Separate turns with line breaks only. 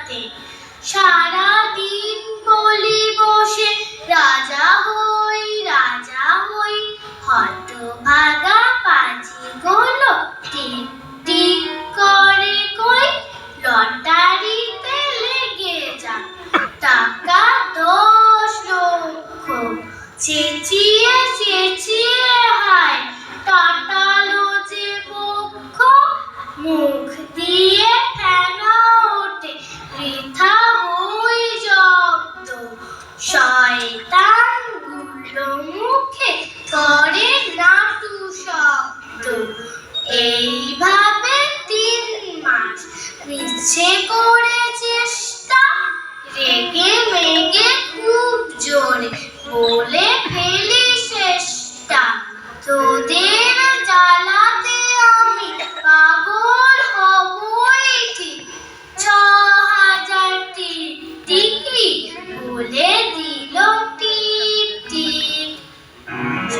সাথে। সারাদিন বলি বসে রাজা হই রাজা হই, হতভাগা পাজিগুলো টিক টিক করে কই, লটারিতে লেগে যাক টাকা 10 লক্ষ। চেঁচিয়ে চেঁচিয়ে হায় কাটালো যে পক্ষ, মুখ দিয়ে ফেনা ওঠে বৃথা হই জব্দ। শয়তান গুলো মুখে করে নাটু শব্দ। এইভাবে 3 মাস মিছে করে চেষ্টা, রেগে মেগে খুব জোরে বলে ফেলি শেষটা, তোদের